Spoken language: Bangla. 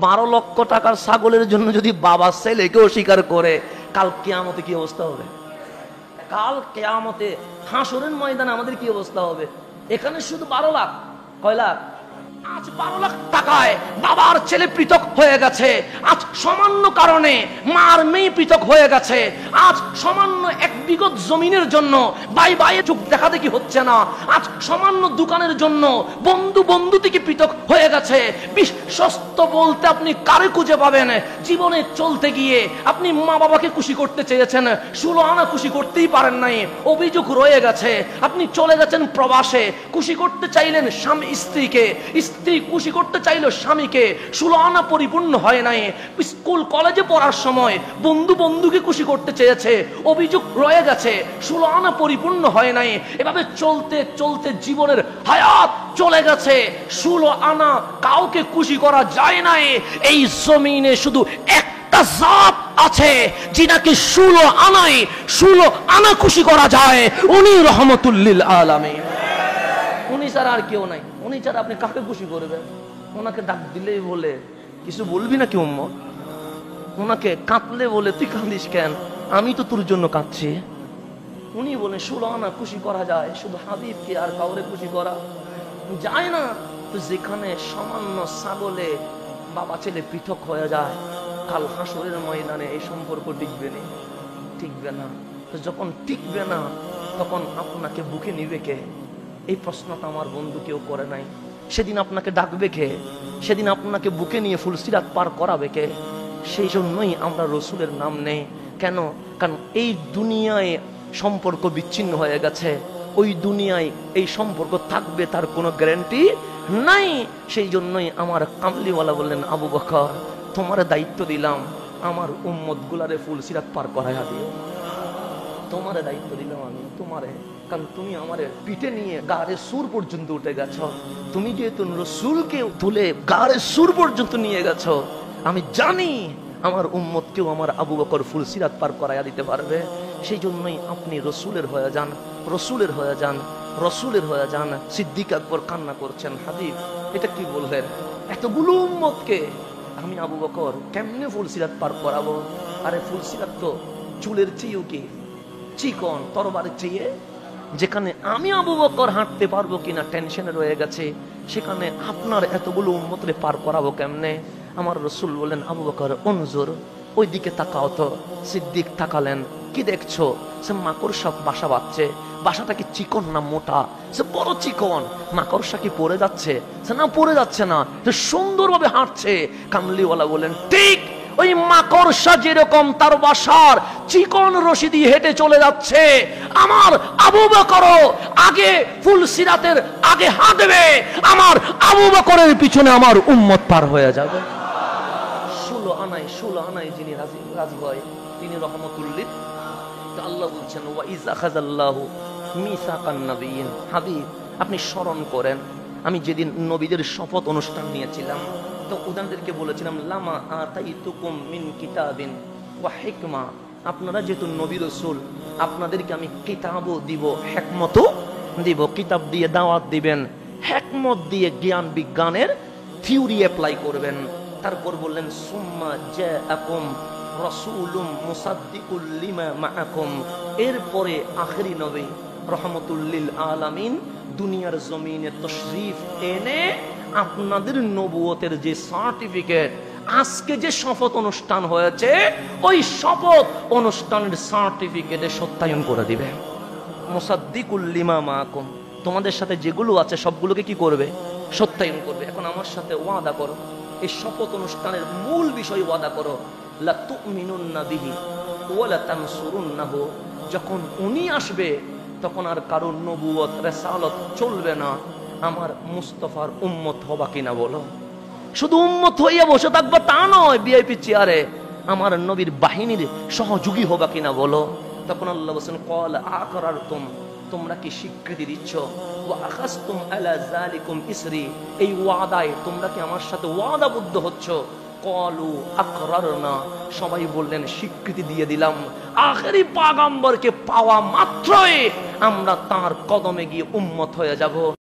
12 লক্ষ টাকার ছাগলের জন্য যদি বাবা ছেলেকেও স্বীকার করে, কাল কিয়ামতে কি অবস্থা হবে? কাল কিয়ামতে হাসরের ময়দানে আমাদের কি অবস্থা হবে? এখানে শুধু 12 লাখ, কয় লাখ? আজ 12 লাখ টাকায় বাবার ছেলে পৃথক হয়ে গেছে, আজ সামান্য কারণে মার মেয়ে পৃথক হয়ে গেছে, আজ সামান্য এক বিঘত জমিনের জন্য ভাই ভাই চোখ দেখা দেখি হচ্ছে না, আজ সামান্য দোকানের জন্য বন্ধু বন্ধু থেকে পৃথক হয়ে গেছে। বিশ্বস্ত বলতে আপনি কারে খুঁজে পাবেন? জীবনে চলতে গিয়ে আপনি মা বাবাকে খুশি করতে চেয়েছেন, 16 আনা খুশি করতেই পারেন নাই, অভিযোগ রয়ে গেছে। আপনি চলে গেছেন প্রবাসে, খুশি করতে চাইলেন স্বামী স্ত্রীকে, স্ত্রী খুশি করতে চাইলো স্বামীকে, 16 আনা পরিপূর্ণ হয় নাই। স্কুল কলেজে পড়ার সময় বন্ধু বন্ধুকে খুশি করতে চেয়েছে, অভিযোগ রয়ে গেছে, 16 আনা পরিপূর্ণ হয় নাই। এভাবে চলতে চলতে জীবনের হায়াত চলে গেছে, 16 আনা কাউকে খুশি করা যায় নাই। এই জমিনে শুধু একটা জাত আছে যিনাকে 16 আনা খুশি করা যায়, উনি রহমতুল লিল আলামিন। উনি ছাড়া আর কেউ নাই। উনি ছাড়া আপনি কাকে খুশি করবেন? ওনাকে ডাক দিলেই বলে কিছু বলবি নাকি উম্মত? ওনাকে কাঁদলে বলে তুই কাঁদিস কেন, আমি তো তোর জন্য কাঁদছি। উনি বলে 16 আনা খুশি করা যায়, শুধু হাবিবকে, আর কাউরে খুশি করা যায় না। তো যেখানে সামান্য ছাগলে বাবা ছেলে পৃথক হয়ে যায়, কাল হাসরের ময়দানে এই সম্পর্ক টিকবে না। তো যখন টিকবে না, তখন আপনাকে বুকে নিবে কে? এই প্রশ্নটা আমার বন্ধু কেউ করে নাই। সেদিন আপনাকে ডাকবে কে? সেদিন আপনাকে বুকে নিয়ে ফুলসিরাত পার করাবে কে? সেই জন্যই আমরা রসুলের নাম নেই। কেন? কারণ এই দুনিয়ায় সম্পর্ক বিচ্ছিন্ন হয়ে গেছে, ওই দুনিয়ায় এই সম্পর্ক থাকবে তার কোনো গ্যারান্টি নাই। সেই জন্যই আমার কামলিওয়ালা বললেন, আবু বকর তোমার দায়িত্ব দিলাম, আমার উম্মত গুলারে ফুলসিরাত পার করাইয়া দিও। তোমার দায়িত্ব দিলাম আমি তোমারে, কারণ তুমি আমার পিঠে নিয়ে গাড়ে সুর পর্যন্ত উঠে গেছ। তুমি যেহেতু রসুলকে তুলে গাড়ে সুর পর্যন্ত নিয়ে গেছ, আমি জানি আমার উম্মতকেও আমার আবু বকর ফুলসিরাত পার করাইয়া দিতে পারবে। সেই জন্যই আপনি রসুলের হয়ে যান, রসুলের হয়ে যান, রসুলের হয়ে যান। সিদ্দিক আকবর কান্না করছেন, হাবিব এটা কি বললেন? এতগুলো উম্মতকে আমি আবু বকর কেমনে ফুলসিরাত পার করাবো? আরে ফুলসিরাত তো চুলের চেয়েও কি চিকন, তরবারের চেয়ে। যেখানে আমি আবু বকর হাঁটতে পারবো কিনা টেনশনে রয়ে গেছে, সেখানে আপনার এতগুলো উম্মতরে পার করাবো কেমনে? আমার রসুল বলেন, আবু বকর অনজুর, ওই দিকে তাকাও তো। সিদ্দিক তাকালেন, কি দেখছো? সে মাকড়সা বাসা বাঁধছে। বাসাটা কি চিকন না মোটা? সে বড় চিকন। মাকড়সা কি পড়ে যাচ্ছে? সে না, পড়ে যাচ্ছে না, সে সুন্দরভাবে হাঁটছে। কামলিওয়ালা বলেন, ঠিক ওই মাকড়সা যেরকম তার বাসার চিকন রশি দিয়ে হেঁটে চলে যাচ্ছে, আমার আবু বকরও আগে ফুলসিরাতের আগে হাঁটবে, আমার আবু বকরের পিছনে আমার উম্মত পার হয়ে যাবে। 16 আনায় যিনি রাজি হয় তিনি রহমতুল লিল। আল্লাহ বলছেন, ওয়া ইজ আখাযাল্লাহু মিসাকান নাবিয়িন। হাবিব আপনি স্মরণ করেন, আমি যেদিন নবীদের শপথ অনুষ্ঠান নিয়েছিলাম, তো ওদেরকে বলেছিলাম, লামা আতাইতুকুম মিন কিতাবিন ওয়া হিকমা, আপনারা যেহেতু নবী রাসূল, আপনাদেরকে আমি কিতাবও দিব, হিকমতও দিব। কিতাব দিয়ে দাওয়াত দিবেন, হিকমত দিয়ে জ্ঞান বিজ্ঞানের থিওরি অ্যাপ্লাই করবেন। তারপর বললেন, সুম্মা জাআকুম রাসূলুম মুসাদ্দিকুল লিমা মাআকুম। এরপরে আখেরি নবী রহমতুল লিল আলামিন দুনিয়ার জমিনে তশরিফ এনে আপনাদের নবুয়তের যে সার্টিফিকেট, আজকে যে শপথ অনুষ্ঠান হয়েছে, ওই শপথ অনুষ্ঠানের সার্টিফিকেটে সত্যায়ন করে দিবে। মুসাদ্দিকুল লিমা মাআকুম, তোমাদের সাথে যেগুলো আছে সবগুলোকে কি করবে? সত্যায়ন করবে। এখন আমার সাথে ওয়াদা করো, এই শপথ অনুষ্ঠানের মূল বিষয় ওয়াদা করো, লা তুমিনুন্না বিহি ওয়া লা তানসুরুন্নাহু। যখন উনি আসবে তখন আর কারোর নবুয়ত রিসালাত চলবে না, আমার মুস্তাফার উম্মত হবা কিনা বলো? শুধু উম্মত হইয়া বসে থাকবা তা নয়, ভিআইপি চেয়ারে আমার নবীর বাহিনীর সহযোগী হবা কিনা বলো? তখন আল্লাহ বলেন, ক্বাল আকরারতুম, তোমরা কি স্বীকৃতি দিচ্ছ? ওয়া আখাযতুম আলা যালিকুম ইসরি, এই ওয়াদায় তোমরা কি আমার সাথে ওয়াদাবদ্ধ হচ্ছ? ক্বালু আকরারনা, সবাই বললেন স্বীকৃতি দিয়ে দিলাম। আখেরি পয়গম্বরকে পাওয়া মাত্রই আমরা তার কদমে গিয়ে উম্মত হয়ে যাব।